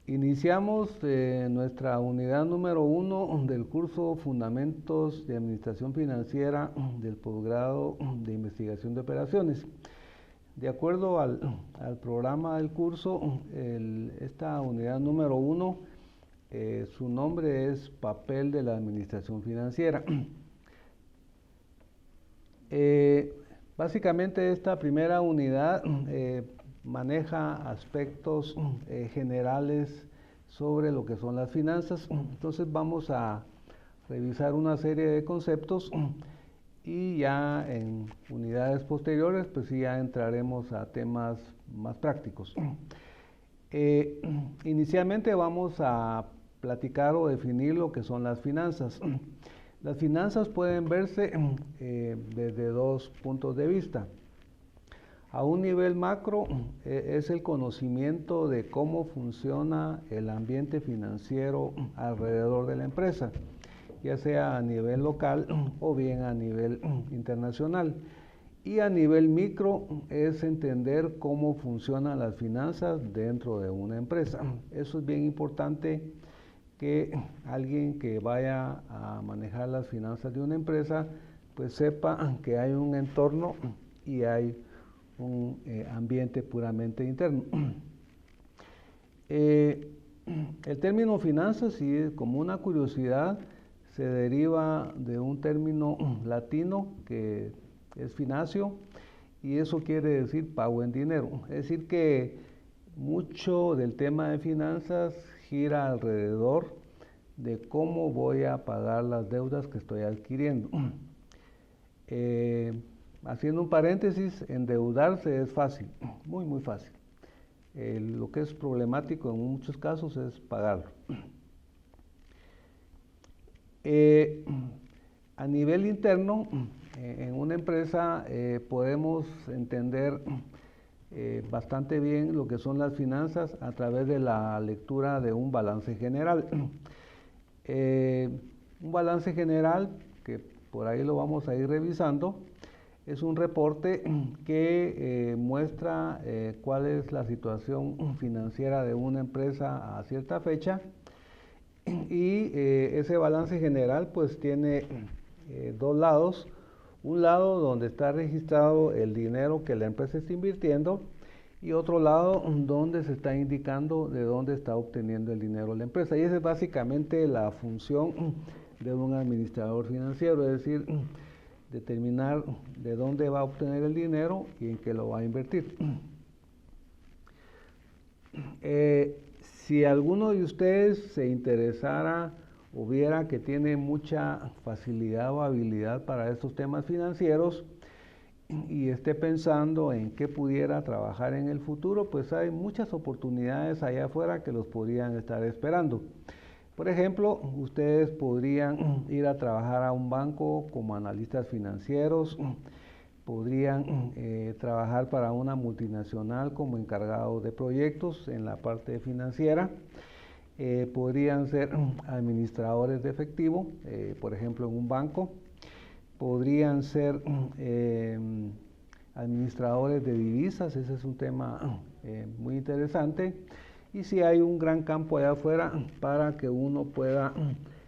Iniciamos nuestra unidad número 1 del curso Fundamentos de Administración Financiera del posgrado de Investigación de Operaciones. De acuerdo al programa del curso, esta unidad número 1, su nombre es Papel de la Administración Financiera. Básicamente esta primera unidad maneja aspectos generales sobre lo que son las finanzas. Entonces vamos a revisar una serie de conceptos y ya en unidades posteriores pues sí ya entraremos a temas más prácticos. Inicialmente vamos a platicar o definir lo que son las finanzas. Las finanzas pueden verse desde dos puntos de vista. A un nivel macro es el conocimiento de cómo funciona el ambiente financiero alrededor de la empresa, ya sea a nivel local o bien a nivel internacional. Y a nivel micro es entender cómo funcionan las finanzas dentro de una empresa. Eso es bien importante, que alguien que vaya a manejar las finanzas de una empresa pues sepa que hay un entorno y hay un ambiente puramente interno. El término finanzas, sí, como una curiosidad, se deriva de un término latino que es finacio, y eso quiere decir pago en dinero. Es decir que mucho del tema de finanzas gira alrededor de cómo voy a pagar las deudas que estoy adquiriendo. Haciendo un paréntesis, endeudarse es fácil, muy fácil. Lo que es problemático en muchos casos es pagarlo. A nivel interno, en una empresa podemos entender bastante bien lo que son las finanzas a través de la lectura de un balance general. Un balance general, que por ahí lo vamos a ir revisando, es un reporte que muestra cuál es la situación financiera de una empresa a cierta fecha, y ese balance general pues tiene dos lados. Un lado donde está registrado el dinero que la empresa está invirtiendo, y otro lado donde se está indicando de dónde está obteniendo el dinero la empresa. Y esa es básicamente la función de un administrador financiero, es decir, determinar de dónde va a obtener el dinero y en qué lo va a invertir. Si alguno de ustedes se interesara o viera que tiene mucha facilidad o habilidad para estos temas financieros y esté pensando en qué pudiera trabajar en el futuro, pues hay muchas oportunidades allá afuera que los podrían estar esperando. Por ejemplo, ustedes podrían ir a trabajar a un banco como analistas financieros, podrían trabajar para una multinacional como encargados de proyectos en la parte financiera, podrían ser administradores de efectivo, por ejemplo en un banco, podrían ser administradores de divisas, ese es un tema muy interesante. Y si hay un gran campo allá afuera para que uno pueda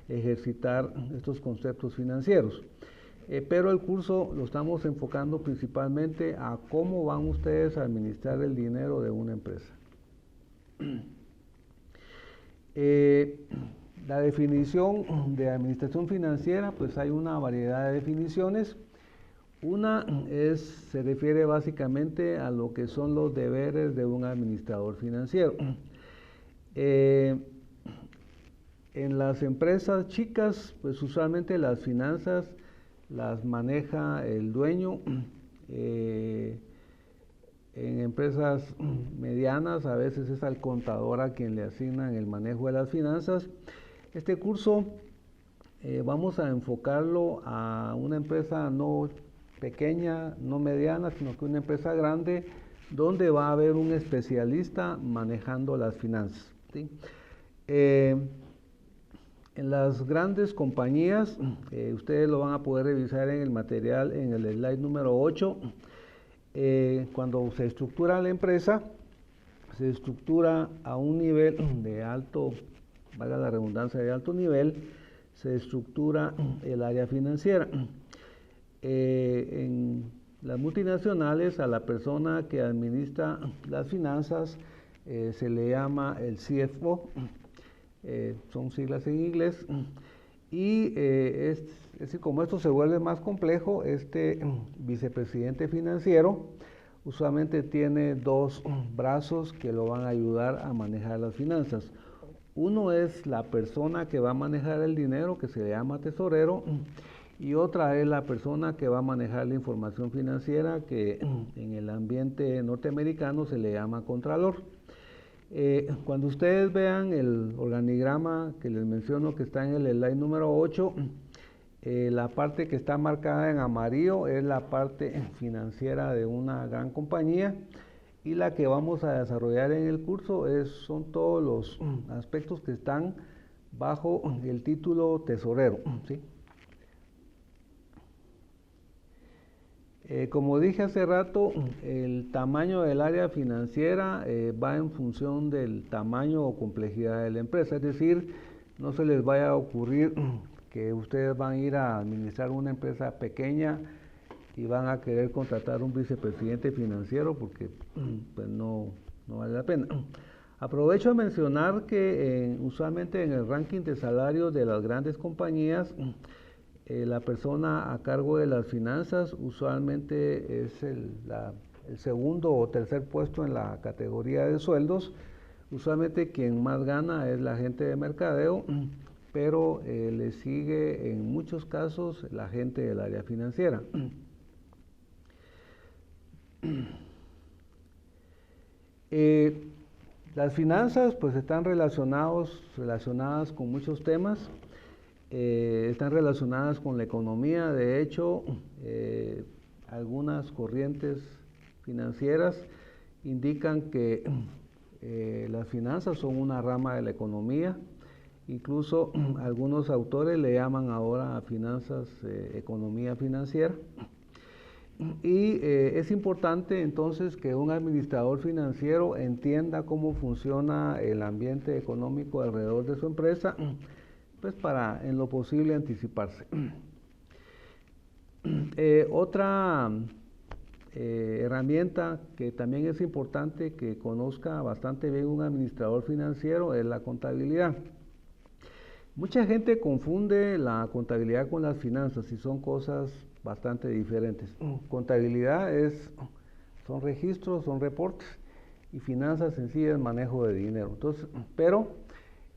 ejercitar estos conceptos financieros. Pero el curso lo estamos enfocando principalmente a cómo van ustedes a administrar el dinero de una empresa. La definición de administración financiera, pues hay una variedad de definiciones. Una se refiere básicamente a lo que son los deberes de un administrador financiero. En las empresas chicas, pues usualmente las finanzas las maneja el dueño. En empresas medianas a veces es al contador a quien le asignan el manejo de las finanzas. Este curso vamos a enfocarlo a una empresa no pequeña, no mediana, sino que una empresa grande, donde va a haber un especialista manejando las finanzas, ¿sí? En las grandes compañías, ustedes lo van a poder revisar en el material, en el slide número 8, cuando se estructura la empresa, se estructura a un nivel de alto, valga la redundancia, de alto nivel, se estructura el área financiera. En las multinacionales, a la persona que administra las finanzas se le llama el CFO, son siglas en inglés, y como esto se vuelve más complejo, este vicepresidente financiero usualmente tiene dos brazos que lo van a ayudar a manejar las finanzas. Uno es la persona que va a manejar el dinero, que se le llama tesorero, y otra es la persona que va a manejar la información financiera, que en el ambiente norteamericano se le llama contralor. Cuando ustedes vean el organigrama que les menciono que está en el slide número 8, la parte que está marcada en amarillo es la parte financiera de una gran compañía, y la que vamos a desarrollar en el curso son todos los aspectos que están bajo el título tesorero, ¿sí? Como dije hace rato, el tamaño del área financiera va en función del tamaño o complejidad de la empresa, es decir, no se les vaya a ocurrir que ustedes van a ir a administrar una empresa pequeña y van a querer contratar un vicepresidente financiero, porque pues no vale la pena. Aprovecho a mencionar que usualmente en el ranking de salarios de las grandes compañías, la persona a cargo de las finanzas usualmente es el segundo o tercer puesto en la categoría de sueldos. Usualmente quien más gana es la gente de mercadeo, pero le sigue en muchos casos la gente del área financiera. Las finanzas pues están relacionadas con muchos temas, están relacionadas con la economía. De hecho, algunas corrientes financieras indican que las finanzas son una rama de la economía. Incluso algunos autores le llaman ahora a finanzas economía financiera. Y es importante entonces que un administrador financiero entienda cómo funciona el ambiente económico alrededor de su empresa, pues para en lo posible anticiparse. Otra herramienta que también es importante que conozca bastante bien un administrador financiero es la contabilidad. Mucha gente confunde la contabilidad con las finanzas y son cosas bastante diferentes. Contabilidad son registros, son reportes, y finanzas en sí es manejo de dinero. Entonces, pero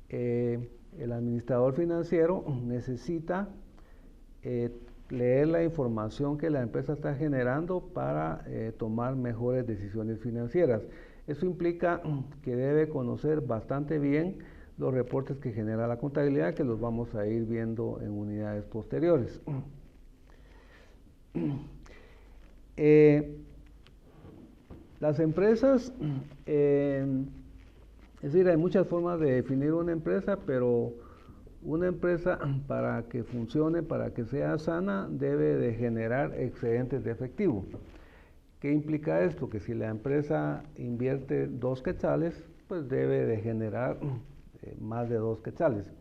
el administrador financiero necesita leer la información que la empresa está generando para tomar mejores decisiones financieras. Eso implica que debe conocer bastante bien los reportes que genera la contabilidad, que los vamos a ir viendo en unidades posteriores. Las empresas, es decir, hay muchas formas de definir una empresa, pero una empresa, para que funcione, para que sea sana, debe de generar excedentes de efectivo. ¿Qué implica esto? Que si la empresa invierte 2 quetzales, pues debe de generar más de 2 quetzales.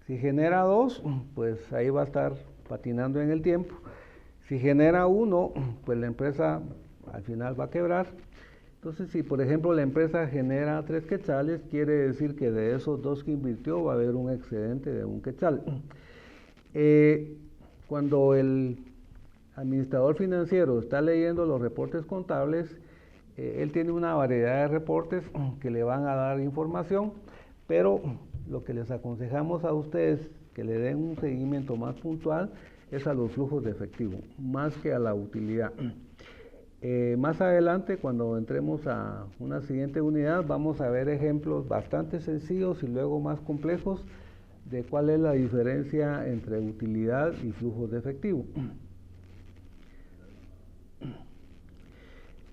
Si genera 2, pues ahí va a estar patinando en el tiempo. Si genera 1, pues la empresa al final va a quebrar. Entonces, si por ejemplo la empresa genera 3 quetzales, quiere decir que de esos 2 que invirtió va a haber un excedente de 1 quetzal. Cuando el administrador financiero está leyendo los reportes contables, él tiene una variedad de reportes que le van a dar información, pero lo que les aconsejamos a ustedes que le den un seguimiento más puntual es a los flujos de efectivo, más que a la utilidad. Más adelante, cuando entremos a una siguiente unidad, vamos a ver ejemplos bastante sencillos y luego más complejos de cuál es la diferencia entre utilidad y flujos de efectivo.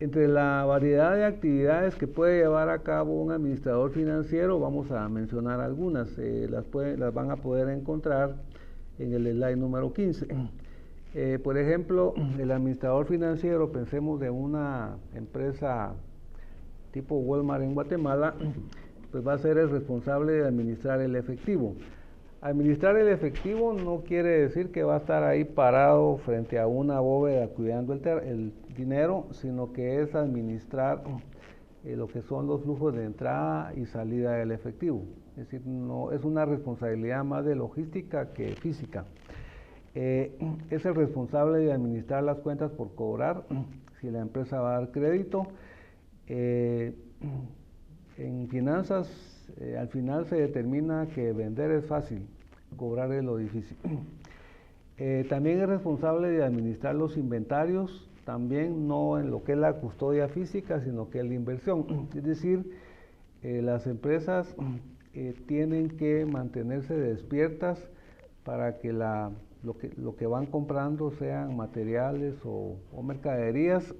Entre la variedad de actividades que puede llevar a cabo un administrador financiero, vamos a mencionar algunas. Las van a poder encontrar en el slide número 15. Por ejemplo, el administrador financiero, pensemos de una empresa tipo Walmart en Guatemala, pues va a ser el responsable de administrar el efectivo. Administrar el efectivo no quiere decir que va a estar ahí parado frente a una bóveda cuidando el dinero, sino que es administrar lo que son los flujos de entrada y salida del efectivo. Es decir, no es una responsabilidad más de logística que física. Es el responsable de administrar las cuentas por cobrar, si la empresa va a dar crédito. En finanzas, al final se determina que vender es fácil, cobrar es lo difícil. También es responsable de administrar los inventarios, también no en lo que es la custodia física, sino que es la inversión. Es decir, las empresas tienen que mantenerse despiertas para que lo que van comprando sean materiales o mercaderías,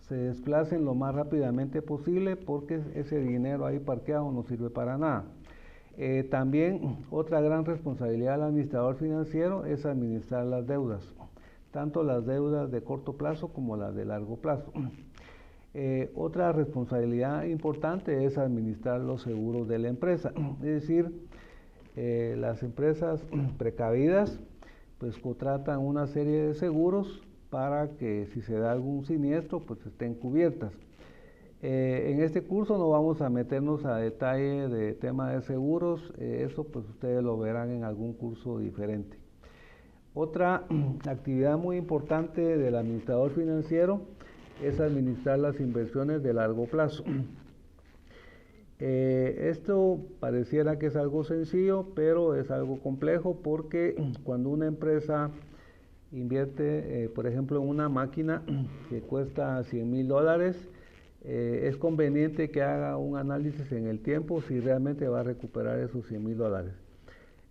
se desplacen lo más rápidamente posible, porque ese dinero ahí parqueado no sirve para nada. También otra gran responsabilidad del administrador financiero es administrar las deudas, tanto las deudas de corto plazo como las de largo plazo. Otra responsabilidad importante es administrar los seguros de la empresa, es decir, las empresas precavidas pues contratan una serie de seguros para que si se da algún siniestro pues estén cubiertas. En este curso no vamos a meternos a detalle de tema de seguros, eso pues ustedes lo verán en algún curso diferente. Otra actividad muy importante del administrador financiero es administrar las inversiones de largo plazo. Esto pareciera que es algo sencillo, pero es algo complejo, porque cuando una empresa invierte, por ejemplo, en una máquina que cuesta $100,000, es conveniente que haga un análisis en el tiempo si realmente va a recuperar esos $100,000.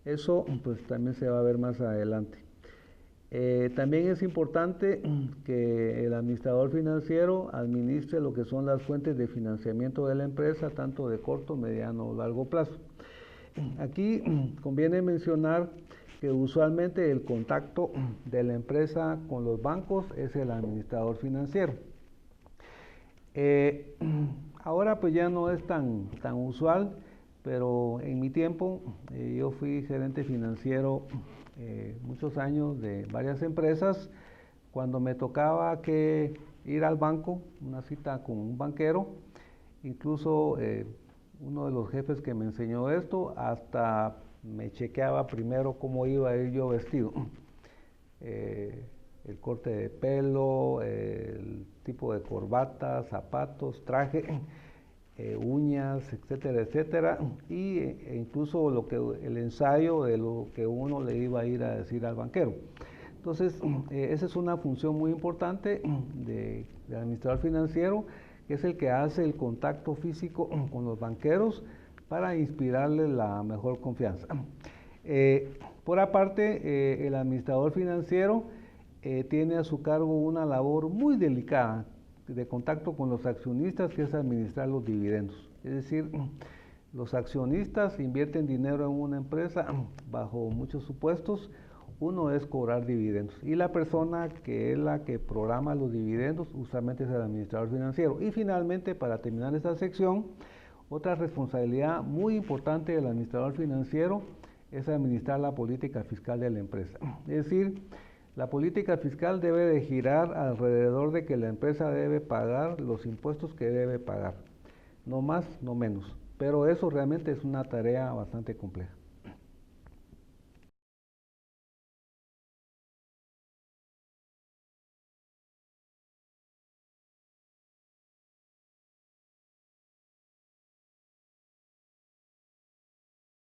Eso pues también se va a ver más adelante. También es importante que el administrador financiero administre lo que son las fuentes de financiamiento de la empresa, tanto de corto, mediano o largo plazo. Aquí conviene mencionar que usualmente el contacto de la empresa con los bancos es el administrador financiero. Ahora pues ya no es tan usual, pero en mi tiempo yo fui gerente financiero muchos años de varias empresas. Cuando me tocaba que ir al banco, una cita con un banquero, incluso uno de los jefes que me enseñó esto hasta me chequeaba primero cómo iba a ir yo vestido, el corte de pelo, el tipo de corbata, zapatos, traje, uñas, etcétera, etcétera, e incluso el ensayo de lo que uno le iba a ir a decir al banquero. Entonces, esa es una función muy importante del administrador financiero, que es el que hace el contacto físico con los banqueros para inspirarles la mejor confianza. Por aparte, el administrador financiero tiene a su cargo una labor muy delicada de contacto con los accionistas, que es administrar los dividendos. Es decir, los accionistas invierten dinero en una empresa bajo muchos supuestos. Uno es cobrar dividendos, y la persona que es la que programa los dividendos usualmente es el administrador financiero. Y finalmente, para terminar esta sección, otra responsabilidad muy importante del administrador financiero es administrar la política fiscal de la empresa. Es decir, la política fiscal debe de girar alrededor de que la empresa debe pagar los impuestos que debe pagar, no más, no menos. Pero eso realmente es una tarea bastante compleja.